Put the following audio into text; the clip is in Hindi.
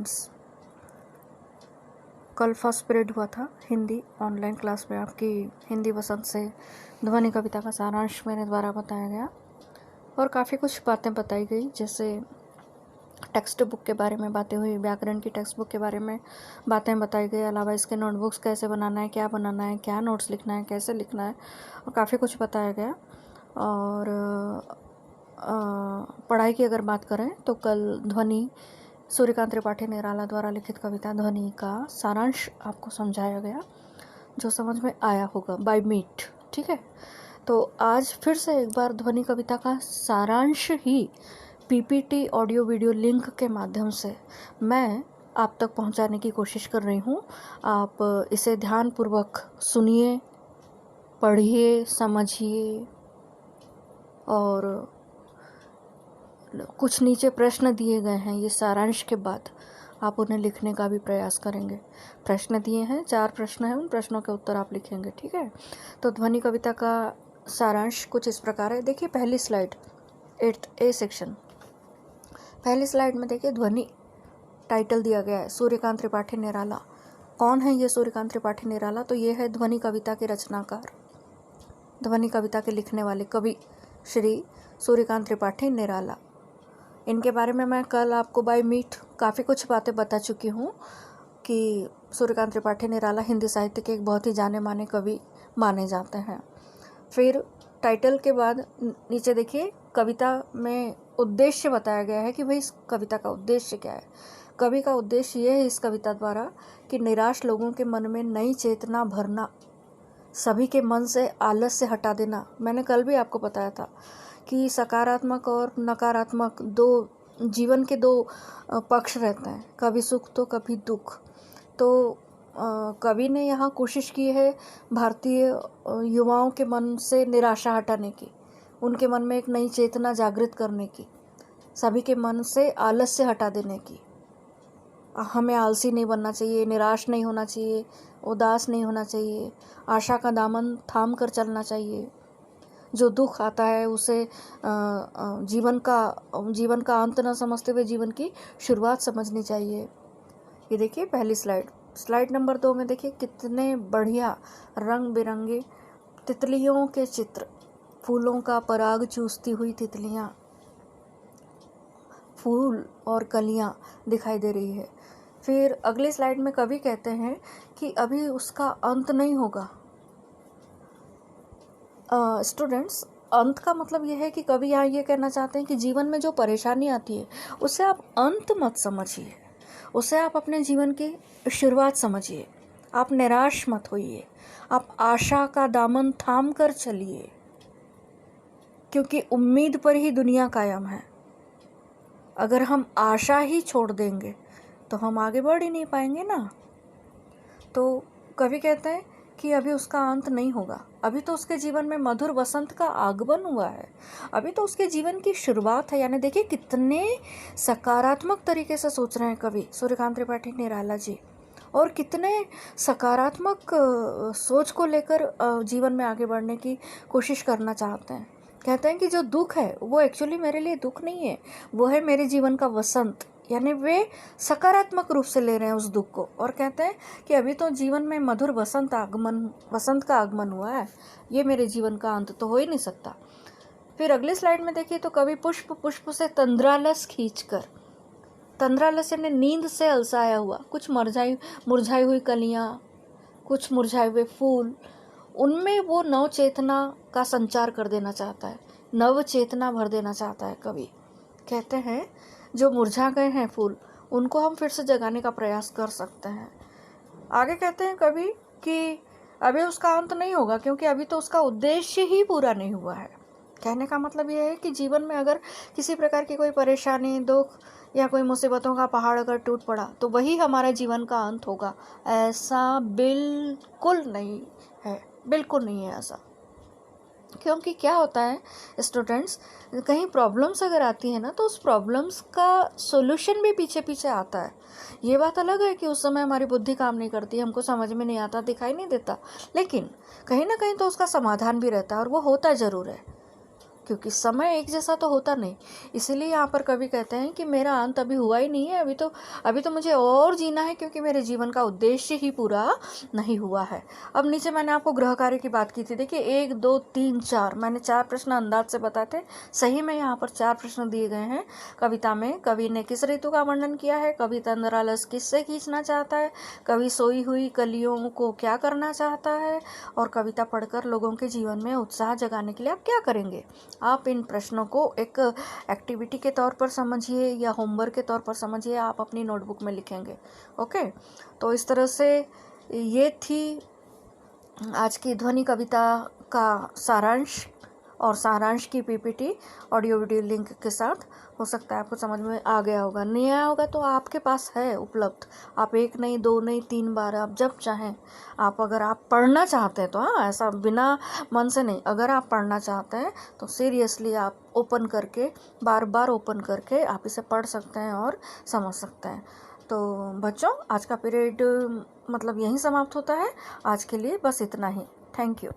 स्टूडेंट्स, कल फर्स्ट पीरियड हुआ था हिंदी ऑनलाइन क्लास में। आपकी हिंदी वसंत से ध्वनि कविता का सारांश मेरे द्वारा बताया गया और काफ़ी कुछ बातें बताई गई, जैसे टेक्स्ट बुक के बारे में बातें हुई, व्याकरण की टेक्स्ट बुक के बारे में बातें बताई गई। अलावा इसके नोटबुक्स कैसे बनाना है, क्या बनाना है, क्या नोट्स लिखना है, कैसे लिखना है, और काफ़ी कुछ बताया गया। और पढ़ाई की अगर बात करें तो कल ध्वनि सूर्यकांत त्रिपाठी निराला द्वारा लिखित कविता ध्वनि का सारांश आपको समझाया गया, जो समझ में आया होगा बाय मीट। ठीक है, तो आज फिर से एक बार ध्वनि कविता का सारांश ही पीपीटी ऑडियो वीडियो लिंक के माध्यम से मैं आप तक पहुंचाने की कोशिश कर रही हूं। आप इसे ध्यानपूर्वक सुनिए, पढ़िए, समझिए और कुछ नीचे प्रश्न दिए गए हैं। ये सारांश के बाद आप उन्हें लिखने का भी प्रयास करेंगे। प्रश्न दिए हैं, 4 प्रश्न हैं, उन प्रश्नों के उत्तर आप लिखेंगे। ठीक है, तो ध्वनि कविता का सारांश कुछ इस प्रकार है। देखिए पहली स्लाइड, 8th A सेक्शन। पहली स्लाइड में देखिए ध्वनि टाइटल दिया गया है सूर्यकांत त्रिपाठी निराला। कौन है ये सूर्यकांत त्रिपाठी निराला? तो ये है ध्वनि कविता के रचनाकार, ध्वनि कविता के लिखने वाले कवि श्री सूर्यकांत त्रिपाठी निराला। इनके बारे में मैं कल आपको बाय मीट काफ़ी कुछ बातें बता चुकी हूँ कि सूर्यकांत त्रिपाठी निराला हिंदी साहित्य के एक बहुत ही जाने माने कवि माने जाते हैं। फिर टाइटल के बाद नीचे देखिए कविता में उद्देश्य बताया गया है कि भाई इस कविता का उद्देश्य क्या है। कवि का उद्देश्य ये है इस कविता द्वारा कि निराश लोगों के मन में नई चेतना भरना, सभी के मन से आलस्य हटा देना। मैंने कल भी आपको बताया था कि सकारात्मक और नकारात्मक जीवन के दो पक्ष रहते हैं, कभी सुख तो कभी दुख। तो कवि ने यहाँ कोशिश की है भारतीय युवाओं के मन से निराशा हटाने की, उनके मन में एक नई चेतना जागृत करने की, सभी के मन से आलस्य हटा देने की। हमें आलसी नहीं बनना चाहिए, निराश नहीं होना चाहिए, उदास नहीं होना चाहिए, आशा का दामन थाम कर चलना चाहिए। जो दुख आता है उसे जीवन का अंत न समझते हुए जीवन की शुरुआत समझनी चाहिए। ये देखिए पहली स्लाइड नंबर 2 में देखिए कितने बढ़िया रंग बिरंगे तितलियों के चित्र, फूलों का पराग चूसती हुई तितलियां, फूल और कलियां दिखाई दे रही है। फिर अगली स्लाइड में कवि कहते हैं कि अभी उसका अंत नहीं होगा। स्टूडेंट्स, अंत का मतलब यह है कि कवि यहाँ ये कहना चाहते हैं कि जीवन में जो परेशानी आती है उसे आप अंत मत समझिए, उसे आप अपने जीवन की शुरुआत समझिए। आप निराश मत होइए, आप आशा का दामन थाम कर चलिए, क्योंकि उम्मीद पर ही दुनिया कायम है। अगर हम आशा ही छोड़ देंगे तो हम आगे बढ़ ही नहीं पाएंगे ना। तो कवि कहते हैं कि अभी उसका अंत नहीं होगा, अभी तो उसके जीवन में मधुर वसंत का आगमन हुआ है, अभी तो उसके जीवन की शुरुआत है। यानी देखिए कितने सकारात्मक तरीके से सोच रहे हैं कवि सूर्यकांत त्रिपाठी निराला जी, और कितने सकारात्मक सोच को लेकर जीवन में आगे बढ़ने की कोशिश करना चाहते हैं। कहते हैं कि जो दुख है वो एक्चुअली मेरे लिए दुख नहीं है, वो है मेरे जीवन का वसंत। यानी वे सकारात्मक रूप से ले रहे हैं उस दुख को, और कहते हैं कि अभी तो जीवन में मधुर वसंत का आगमन हुआ है, ये मेरे जीवन का अंत तो हो ही नहीं सकता। फिर अगली स्लाइड में देखिए तो कवि पुष्प से तंद्रालस खींचकर, तंद्रालस यानी नींद से अलसाया हुआ, कुछ मुरझाई हुई कलियां, कुछ मुरझाए हुए फूल, उनमें वो नव चेतना का संचार कर देना चाहता है, नव चेतना भर देना चाहता है कवि। कहते हैं जो मुरझा गए हैं फूल, उनको हम फिर से जगाने का प्रयास कर सकते हैं। आगे कहते हैं कवि कि अभी उसका अंत नहीं होगा, क्योंकि अभी तो उसका उद्देश्य ही पूरा नहीं हुआ है। कहने का मतलब यह है कि जीवन में अगर किसी प्रकार की कोई परेशानी, दुख या कोई मुसीबतों का पहाड़ अगर टूट पड़ा तो वही हमारा जीवन का अंत होगा, ऐसा बिल्कुल नहीं है, बिल्कुल नहीं है ऐसा। क्योंकि क्या होता है स्टूडेंट्स, कहीं प्रॉब्लम्स अगर आती है ना तो उस प्रॉब्लम्स का सॉल्यूशन भी पीछे पीछे आता है। ये बात अलग है कि उस समय हमारी बुद्धि काम नहीं करती, हमको समझ में नहीं आता, दिखाई नहीं देता, लेकिन कहीं ना कहीं तो उसका समाधान भी रहता है, और वो होता ज़रूर है, क्योंकि समय एक जैसा तो होता नहीं। इसीलिए यहाँ पर कवि कहते हैं कि मेरा अंत अभी हुआ ही नहीं है, अभी तो मुझे और जीना है, क्योंकि मेरे जीवन का उद्देश्य ही पूरा नहीं हुआ है। अब नीचे मैंने आपको ग्रह कार्य की बात की थी। देखिए 1 2 3 4 मैंने 4 प्रश्न अंदाज से बताए थे। सही में यहाँ पर 4 प्रश्न दिए गए हैं कविता में। कवि ने किस ऋतु का वर्णन किया है, कवि तंद्रालस किससे खींचना चाहता है, कवि सोई हुई कलियों को क्या करना चाहता है, और कविता पढ़कर लोगों के जीवन में उत्साह जगाने के लिए आप क्या करेंगे। आप इन प्रश्नों को एक एक्टिविटी के तौर पर समझिए या होमवर्क के तौर पर समझिए, आप अपनी नोटबुक में लिखेंगे। ओके, तो इस तरह से ये थी आज की ध्वनि कविता का सारांश, और सारांश की पीपीटी ऑडियो वीडियो लिंक के साथ। हो सकता है आपको समझ में आ गया होगा, नहीं आया होगा तो आपके पास है उपलब्ध। आप 1 नहीं 2 नहीं 3 बार, आप जब चाहें, अगर आप पढ़ना चाहते हैं तो, हाँ, ऐसा बिना मन से नहीं, अगर आप पढ़ना चाहते हैं तो सीरियसली आप ओपन करके, बार बार ओपन करके आप इसे पढ़ सकते हैं और समझ सकते हैं। तो बच्चों, आज का पीरियड मतलब यहीं समाप्त होता है। आज के लिए बस इतना ही। Thank you.